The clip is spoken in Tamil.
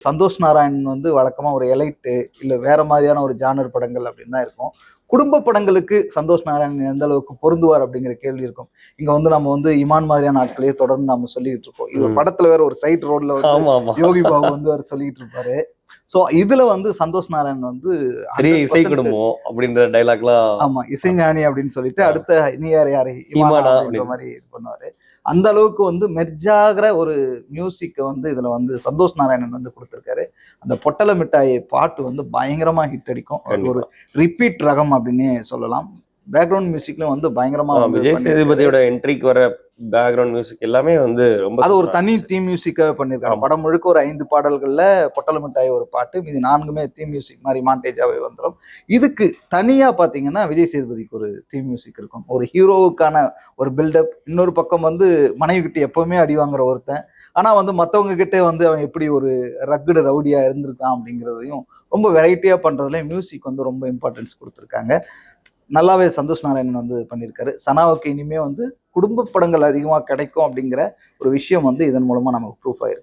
சந்தோஷ் நாராயணன் வந்து வழக்கமா ஒரு எலைட்டு இல்ல வேற மாதிரியான ஒரு ஜானர் படங்கள் அப்படின்னு தான் இருக்கும். குடும்ப படங்களுக்கு சந்தோஷ் நாராயணன் எந்த அளவுக்கு பொருந்துவார் அப்படிங்கிற கேள்வி இருக்கும். இங்க வந்து நம்ம வந்து இமான் மாதிரியான ஆட்களையே தொடர்ந்து நம்ம சொல்லிட்டு இருக்கோம். இது ஒரு படத்துல வேற ஒரு சைட் ரோட்ல வந்து யோகி பாபு வந்து அவர் சொல்லிட்டு இருப்பாரு. சோ இதுல வந்து சந்தோஷ் நாராயணன் வந்து இசை குடும்பம் அப்படின்ற டைலாக்லாம் ஆமா இசைஞானி அப்படின்னு சொல்லிட்டு அடுத்த நீ யாரு இமானா அப்படின்ற மாதிரி இது பண்ணுவாரு. அந்த அளவுக்கு வந்து மெர்ஜாகிற ஒரு மியூசிக்கை வந்து இதுல வந்து சந்தோஷ் நாராயணன் வந்து கொடுத்திருக்காரு. அந்த பொட்டல மிட்டாய் பாட்டு வந்து பயங்கரமா ஹிட் அடிக்கும். அது ஒரு ரிப்பீட் ரகம் அப்படின்னே சொல்லலாம். பேக்ரவுண்ட் மியூசிக்ல வந்து பயங்கரமா விஜய் சேதுபதியோட என்ட்ரிக்கு வர பேக்ரவுண்ட் மியூசிக் எல்லாமே வந்து ரொம்ப அது ஒரு தனி தீம் மியூசிக்காக பண்ணியிருக்காங்க. படம் முழுக்க ஒரு 5 பாடல்கள்ல பொட்டல மிட்டாய் ஒரு பாட்டு, மீதி 4மே தீம் மியூசிக் மாதிரி மாண்டேஜாவே வந்துடும். இதுக்கு தனியா பாத்தீங்கன்னா விஜய் சேதுபதிக்கு ஒரு தீம் மியூசிக் இருக்கும். ஒரு ஹீரோவுக்கான ஒரு பில்டப். இன்னொரு பக்கம் வந்து மனைவி கிட்ட எப்பவுமே அடி வாங்குற ஒருத்தன், ஆனா வந்து மத்தவங்க கிட்டே வந்து அவன் எப்படி ஒரு ரக்குடு ரவுடியா இருந்திருக்கான் அப்படிங்கிறதையும் ரொம்ப வெரைட்டியா பண்றதுல மியூசிக் வந்து ரொம்ப இம்பார்ட்டன்ஸ் கொடுத்துருக்காங்க. நல்லாவே சந்தோஷ் நாராயணன் வந்து பண்ணியிருக்காரு. சனாவுக்கு இனிமே வந்து குடும்ப படங்கள் அதிகமாக கிடைக்கும் அப்படிங்கிற ஒரு விஷயம் வந்து இதன் மூலமா நமக்கு ப்ரூஃப் ஆயிருக்கு.